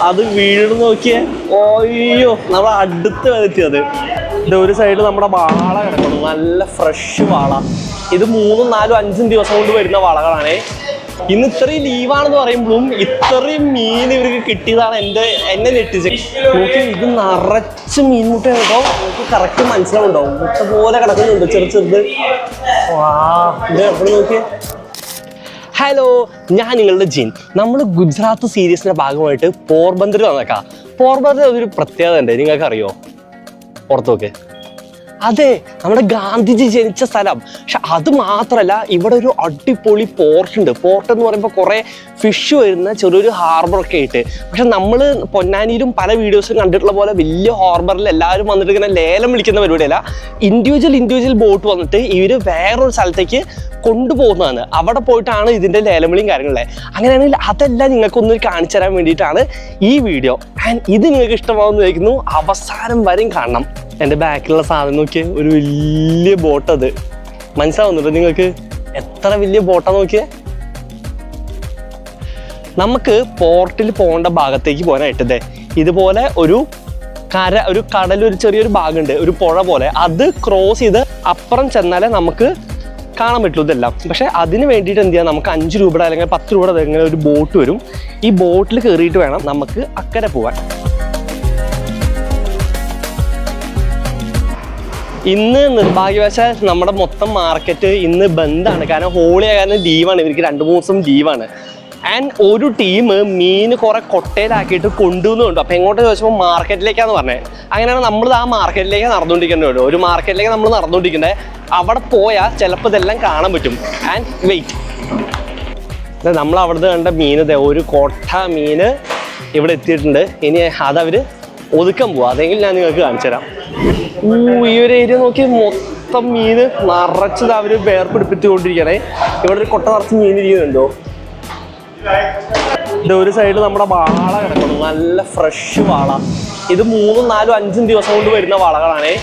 അത് വീട് നോക്കിയേ. ഓയ്യോ, നമ്മൾ അടുത്ത് വരെത്തിയത്. ഇത് ഒരു സൈഡ് നമ്മുടെ വാള കിടക്കണം, നല്ല ഫ്രഷ് വാള. ഇത് 3, 4, 5 ദിവസം കൊണ്ട് വരുന്ന വളകളാണേ. ഇന്ന് ഇത്രയും ലീവാണെന്ന് പറയുമ്പോഴും ഇത്രയും മീൻ ഇവർക്ക് കിട്ടിയതാണ് എന്നെ ഞെട്ടിച്ചത്. നോക്കി, ഇത് നിറച്ച് മീൻമുട്ട കേട്ടോ. നമുക്ക് കറക്റ്റ് മനസ്സിലാവുണ്ടാവും. മുട്ട പോലെ കിടക്കുന്നുണ്ട് ചെറുത്. വാ, ഇത് എപ്പോഴും നോക്കിയേ. ഹലോ, ഞാൻ നിങ്ങളുടെ ജിൻ. നമ്മൾ ഗുജറാത്ത് സീരീസിന്റെ ഭാഗമായിട്ട് പോർബന്ദർ വന്നേക്കാം. പോർബന്ദർ ഒരു പ്രത്യേകത ഉണ്ട്, നിങ്ങൾക്ക് അറിയോ? ഓർത്തോക്കെ. അതെ, നമ്മുടെ ഗാന്ധിജി ജനിച്ച സ്ഥലം. പക്ഷെ അത് മാത്രമല്ല, ഇവിടെ ഒരു അടിപൊളി പോർട്ട് ഉണ്ട്. പോർട്ട് എന്ന് പറയുമ്പോൾ കുറേ ഫിഷ് വരുന്ന ചെറിയൊരു ഹാർബറൊക്കെ ആയിട്ട്. പക്ഷെ നമ്മൾ പൊന്നാനിയിലും പല വീഡിയോസും കണ്ടിട്ടുള്ള പോലെ വലിയ ഹാർബറിൽ എല്ലാവരും വന്നിട്ട് ഇങ്ങനെ ലേലം വിളിക്കുന്ന പരിപാടിയല്ല. ഇൻഡിവിജ്വൽ ബോട്ട് വന്നിട്ട് ഇവർ വേറൊരു സ്ഥലത്തേക്ക് കൊണ്ടുപോകുന്നതാണ്. അവിടെ പോയിട്ടാണ് ഇതിൻ്റെ ലേലം വിളിയും കാര്യങ്ങളെ. അങ്ങനെയാണെങ്കിൽ അതെല്ലാം നിങ്ങൾക്കൊന്ന് കാണിച്ചു തരാൻ വേണ്ടിയിട്ടാണ് ഈ വീഡിയോ. ആൻഡ് ഇത് നിങ്ങൾക്ക് ഇഷ്ടമാവുമെന്ന് ചോദിക്കുന്നു. അവസാനം വരെയും കാണണം. എൻ്റെ ബാക്കിലുള്ള സാധനം നോക്കിയേ, ഒരു വലിയ ബോട്ട്. അത് മനസ്സിലാവുന്നുണ്ടോ നിങ്ങൾക്ക്? എത്ര വലിയ ബോട്ടാന്ന് നോക്കിയേ. നമുക്ക് പോർട്ടിൽ പോകേണ്ട ഭാഗത്തേക്ക് പോകാനായിട്ടേ ഇതുപോലെ ഒരു കടൽ, ഒരു ചെറിയൊരു ഭാഗമുണ്ട്, ഒരു പുഴ പോലെ. അത് ക്രോസ് ചെയ്ത് അപ്പുറം ചെന്നാലേ നമുക്ക് കാണാൻ പറ്റുള്ളൂ ഇതെല്ലാം. പക്ഷെ അതിന് വേണ്ടിയിട്ട് എന്ത് ചെയ്യാം, നമുക്ക് 5 രൂപയുടെ അല്ലെങ്കിൽ 10 രൂപയുടെ ഇങ്ങനെ ഒരു ബോട്ട് വരും. ഈ ബോട്ടിൽ കയറിയിട്ട് വേണം നമുക്ക് അക്കരെ പോകാൻ. ഇന്ന് നിർഭാഗ്യവശാൽ നമ്മുടെ മൊത്തം മാർക്കറ്റ് ഇന്ന് ബന്ദാണ്. കാരണം ഹോളി ആകാൻ ലീവാണ്, ഇവർക്ക് 2-3 ദിവസം ലീവാണ്. ആൻഡ് ഒരു ടീം മീൻ കുറെ കൊട്ടയിലാക്കിയിട്ട് കൊണ്ടുവന്നുണ്ട്. അപ്പം എങ്ങോട്ട് ചോദിച്ചപ്പോൾ മാർക്കറ്റിലേക്കാന്ന് പറഞ്ഞത്. അങ്ങനെയാണ് നമ്മൾ ആ മാർക്കറ്റിലേക്ക് നടന്നുകൊണ്ടിരിക്കേണ്ടത്. ഒരു മാർക്കറ്റിലേക്ക് നമ്മൾ നടന്നുകൊണ്ടിരിക്കേണ്ടത്. അവിടെ പോയാൽ ചിലപ്പോൾ ഇതെല്ലാം കാണാൻ പറ്റും. ആൻഡ് വെയിറ്റ്, നമ്മൾ അവിടുന്ന് കണ്ട മീൻ, ഒരു കൊട്ട മീൻ ഇവിടെ എത്തിയിട്ടുണ്ട്. ഇനി അതവർ ഒതുക്കാൻ പോവാ. അതെങ്കിൽ ഞാൻ നിങ്ങൾക്ക് കാണിച്ചു തരാം. ഈ ഒരു ഏരിയ നോക്കി മൊത്തം മീൻ നിറച്ചത് അവർ വേർപ്പെടുപ്പിച്ചുകൊണ്ടിരിക്കണേ. ഇവിടെ ഒരു കൊട്ട നിറച്ച് മീൻ ഇരിക്കുന്നുണ്ടോ? ഇത് ഒരു സൈഡ് നമ്മുടെ വാള കിടക്കണം, നല്ല ഫ്രഷ് വാള. ഇത് 3, 4, 5 ദിവസം കൊണ്ട് വരുന്ന വളകളാണേ.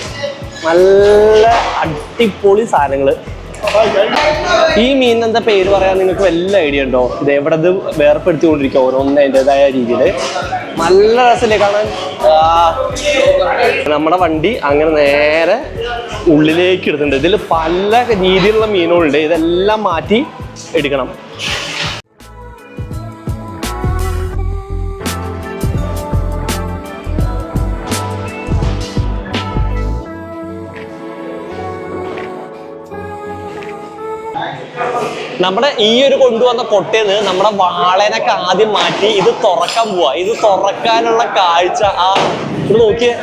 നല്ല അടിപൊളി സാധനങ്ങൾ. ഈ മീൻ എന്താ പേര് പറയാൻ നിങ്ങൾക്ക് വല്ല ഐഡിയ ഉണ്ടോ? ഇത് എവിടെ ഇത് വേർപ്പെടുത്തിക്കൊണ്ടിരിക്കുക ഓരോന്നും അതിൻ്റെതായ രീതിയിൽ. നല്ല രസമല്ലേ കാണാൻ. നമ്മുടെ വണ്ടി അങ്ങനെ നേരെ ഉള്ളിലേക്ക് എടുത്തിട്ടുണ്ട്. ഇതിൽ പല രീതിയിലുള്ള മീനുകളുണ്ട്. ഇതെല്ലാം മാറ്റി എടുക്കണം. നമ്മുടെ ഈ ഒരു കൊണ്ടുവന്ന കൊട്ടേന്ന് നമ്മുടെ വാളേനൊക്കെ ആദ്യം മാറ്റി ഇത് തുറക്കാൻ പോവാ. ഇത് തുറക്കാനുള്ള കാഴ്ച ഇത് നോക്കിയേ,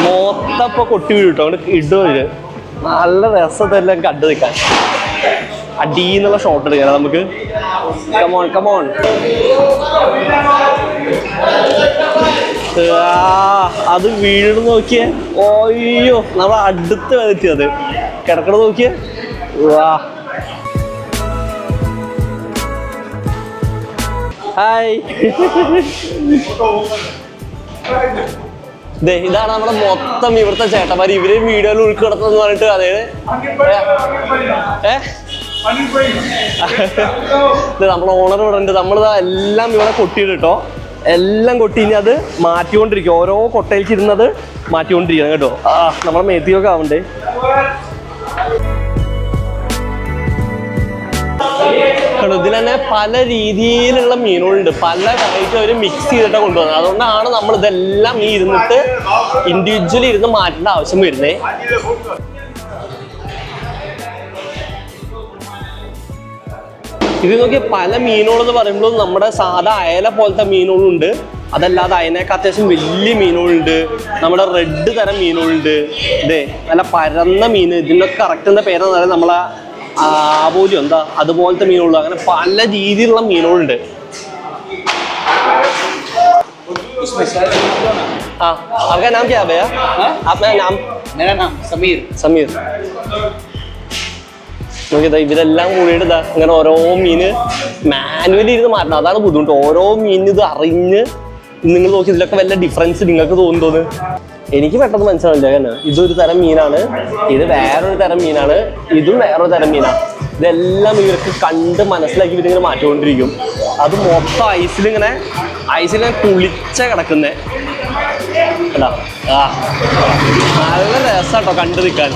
മൊത്തം ഇപ്പൊ കൊട്ടി വീട്ടോ. അങ്ങോട്ട് ഇടുക. നല്ല രസത്തെല്ലാം കണ്ടു നിൽക്കാൻ. അടീന്നുള്ള ഷോട്ട് എടുക്കാം നമുക്ക്. Come on come on. അത് വീട് നോക്കിയേ. ഓയ്യോ, നമ്മൾ അടുത്ത് വരെത്തിയത്. കിടക്കണ നോക്കിയേ. വാ, ഹായ്. ഇതാണ് നമ്മുടെ മൊത്തം ഇവിടുത്തെ ചേട്ടന്മാർ. ഇവര് വീഡിയോയിൽ ഉൾക്കിടത്തെന്ന് പറഞ്ഞിട്ട് അതായത് നമ്മുടെ ഓണർ ഇവിടെ ഉണ്ട്. നമ്മളിതാ എല്ലാം ഇവിടെ കൊട്ടിയിട്ടോ, എല്ലാം കൊട്ടി. ഇനി അത് മാറ്റിക്കൊണ്ടിരിക്കും. ഓരോ കൊട്ടയിലേക്ക് ഇരുന്നത് മാറ്റിക്കൊണ്ടിരിക്കണം കേട്ടോ. നമ്മളെ മേത്തിയൊക്കെ ആവണ്ടേ. ഇതിൽ തന്നെ പല രീതിയിലുള്ള മീനുകളുണ്ട്. പല വെറൈറ്റി അവർ മിക്സ് ചെയ്തിട്ടാണ് കൊണ്ടുവന്നത്. അതുകൊണ്ടാണ് നമ്മൾ ഇതെല്ലാം ഈ ഇരുന്നിട്ട് ഇൻഡിവിജ്വലി ഇരുന്ന് മാറ്റേണ്ട ആവശ്യം വരുന്നേ. ഇത് നോക്കി പല മീനുകളെന്ന് പറയുമ്പോഴും നമ്മുടെ സാധാ അയല പോലത്തെ മീനുകളുണ്ട്. അതല്ലാതെ അതിനൊക്കെ അത്യാവശ്യം വലിയ മീനുകളുണ്ട്. നമ്മുടെ റെഡ് തരം മീനുകളുണ്ട്. ഇതേ നല്ല പരന്ന മീൻ. ഇതിനൊക്കെ കറക്റ്റ് എന്താ പേരെന്ന് പറഞ്ഞാൽ നമ്മളെ ആവോലി എന്താ അതുപോലത്തെ മീനുള്ളൂ. അങ്ങനെ പല രീതിയിലുള്ള മീനുകളുണ്ട്. आपका नाम क्या है भैया? आपका नाम? मेरा नाम समीर. സമീർ. നോക്കിയതാ ഇവരെല്ലാം കൂടിയിട്ട് ഇതാ ഇങ്ങനെ ഓരോ മീന് മാനുവലി ഇരുന്ന് മാറ്റണം. അതാണ് ബുദ്ധിമുട്ട്. ഓരോ മീൻ ഇത് അറിഞ്ഞ് നിങ്ങൾ നോക്കി ഇതിലൊക്കെ വല്ല ഡിഫറൻസ് നിങ്ങൾക്ക് തോന്നുന്നു. എനിക്ക് പെട്ടെന്ന് മനസ്സിലാവില്ല. കാരണം ഇതൊരു തരം മീനാണ്, ഇത് വേറൊരു തരം മീനാണ്, ഇതും വേറൊരു തരം മീനാണ്. ഇതെല്ലാം ഇവർക്ക് കണ്ട് മനസ്സിലാക്കി ഇവരിങ്ങനെ മാറ്റിക്കൊണ്ടിരിക്കും. അത് മൊത്തം ഐസിലിങ്ങനെ ഐസിൽ കുളിച്ച കിടക്കുന്നേ അല്ല. ആ നല്ല രസാട്ടോ കണ്ടു നിൽക്കാൻ.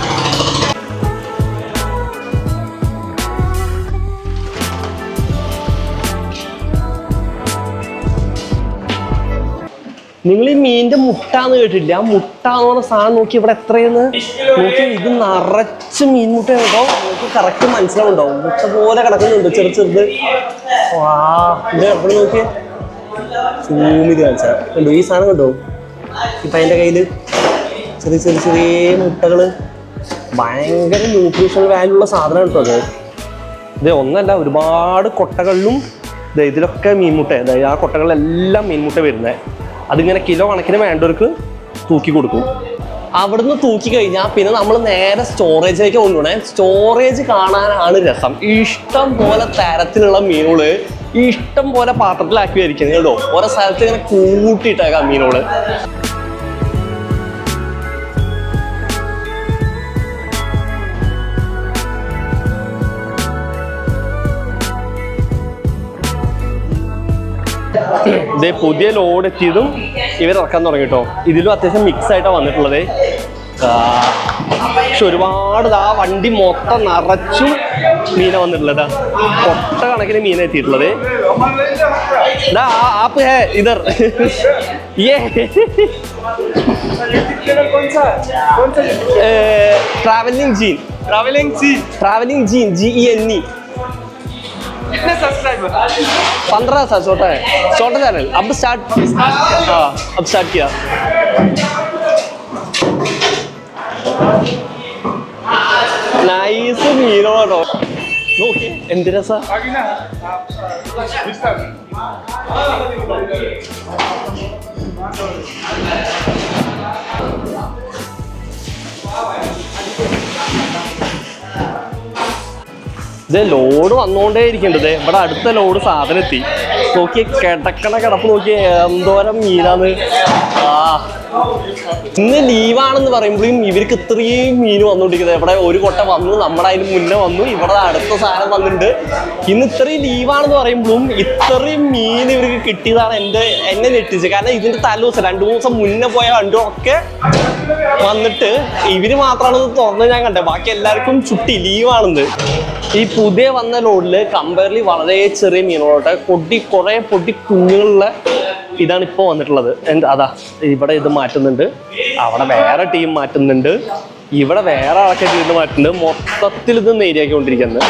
നിങ്ങൾ ഈ മീനിന്റെ മുട്ടാന്ന് കേട്ടില്ല? ആ മുട്ട എന്ന് പറഞ്ഞ സാധനം നോക്കി ഇവിടെ എത്രയെന്ന് നോക്കി. ഇത് നിറച്ച് മീൻ മുട്ട കേട്ടോ. നമുക്ക് കറക്റ്റ് മനസ്സിലാവുണ്ടാവും. മുട്ട പോലെ കിടക്കുന്നുണ്ട് ചെറുത്. വാ ഇത് എപ്പോഴും നോക്കിയേ. സൂം ഇത് കാണിച്ചാൽ കണ്ടോ ഈ സാധനം കണ്ടോ? ഇപ്പം അതിൻ്റെ കയ്യിൽ ചെറിയ ചെറിയ ചെറിയ മുട്ടകള്. ഭയങ്കര ന്യൂട്രീഷണൽ വാല്യൂ ഉള്ള സാധനം കേട്ടോ അത്. ഇത് ഒന്നല്ല, ഒരുപാട് കൊട്ടകളിലും ഇതിലൊക്കെ മീൻമുട്ട. അതായത് ആ കൊട്ടകളിലെല്ലാം മീൻമുട്ട വരുന്നത്. അതിങ്ങനെ കിലോ കണക്കിന് വേണ്ടവർക്ക് തൂക്കി കൊടുക്കും. അവിടുന്ന് തൂക്കി കഴിഞ്ഞാൽ പിന്നെ നമ്മൾ നേരെ സ്റ്റോറേജിലേക്ക് കൊണ്ടുപോകണേ. സ്റ്റോറേജ് കാണാനാണ് രസം. ഇഷ്ടം പോലെ തരത്തിലുള്ള മീനുകള് ഇഷ്ടം പോലെ പാത്രത്തിലാക്കി വരിക്കുന്നത് കേട്ടോ. ഓരോ സ്ഥലത്ത് ഇങ്ങനെ കൂട്ടിയിട്ടേക്കാം മീനുകള്. ഇതേ പുതിയ ലോഡ് എത്തിയതും ഇവർ ഇറക്കാൻ തുടങ്ങി കേട്ടോ. ഇതിലും അത്യാവശ്യം മിക്സ് ആയിട്ടാണ് വന്നിട്ടുള്ളത്. പക്ഷെ ഒരുപാട് ആ വണ്ടി മൊത്തം നിറച്ചും മീന വന്നിട്ടുള്ളത്. കൊട്ട കണക്കിന് മീന എത്തിയിട്ടുള്ളത്. ആപ്പ് ഹേ ഇധർ ट्रैवलिंग जीन GENE. कितने सब्सक्राइबर? 15 था. छोटा है, छोटा चैनल. अब स्टार्ट किया. നൈസ് മീനോ കേട്ടോ. നോക്കി എന്ത് രസാ. ഇത് ലോഡ് വന്നുകൊണ്ടേ ഇരിക്കേണ്ടത്. ഇവിടെ അടുത്ത ലോഡ് സാധനം എത്തി. നോക്കിയ കിടക്കണ കിടപ്പ് നോക്കിയ എന്തോരം മീനാന്ന്. ഇന്ന് ലീവാണെന്ന് പറയുമ്പോഴും ഇവർക്ക് ഇത്രയും മീൻ വന്നുകൊണ്ടിരിക്കുന്നത്. ഇവിടെ ഒരു കൊട്ട വന്നു, നമ്മുടെ അതിന് മുന്നേ വന്നു, ഇവിടെ അടുത്ത സാധനം വന്നിട്ടുണ്ട്. ഇന്ന് ഇത്രയും ലീവാണെന്ന് പറയുമ്പോഴും ഇത്രയും മീൻ ഇവർക്ക് കിട്ടിയതാണ് എന്നെ ഞെട്ടിച്ചത്. കാരണം ഇതിന്റെ തലേദിവസം 2-3 ദിവസം മുന്നേ പോയ വണ്ടികളൊക്കെ വന്നിട്ട് ഇവര് മാത്രമാണ് തുറന്ന് ഞാൻ കണ്ടത്. ബാക്കി എല്ലാവർക്കും ചുട്ടി ലീവാണെന്ന്. ഈ പുതിയ വന്ന ലോഡില് കമ്പയർലി വളരെ ചെറിയ മീനുകളോട്ടെ കുറെ പൊടി കുഞ്ഞുങ്ങളുള്ള ഇതാണ് ഇപ്പോൾ വന്നിട്ടുള്ളത്. അതാ ഇവിടെ ഇത് മാറ്റുന്നുണ്ട്, അവിടെ വേറെ ടീം മാറ്റുന്നുണ്ട്, ഇവിടെ വേറെ ആൾക്കാർ ഇത് മാറ്റുന്നുണ്ട്. മൊത്തത്തിൽ ഇത് നേരിയാക്കിക്കൊണ്ടിരിക്കുന്നത്.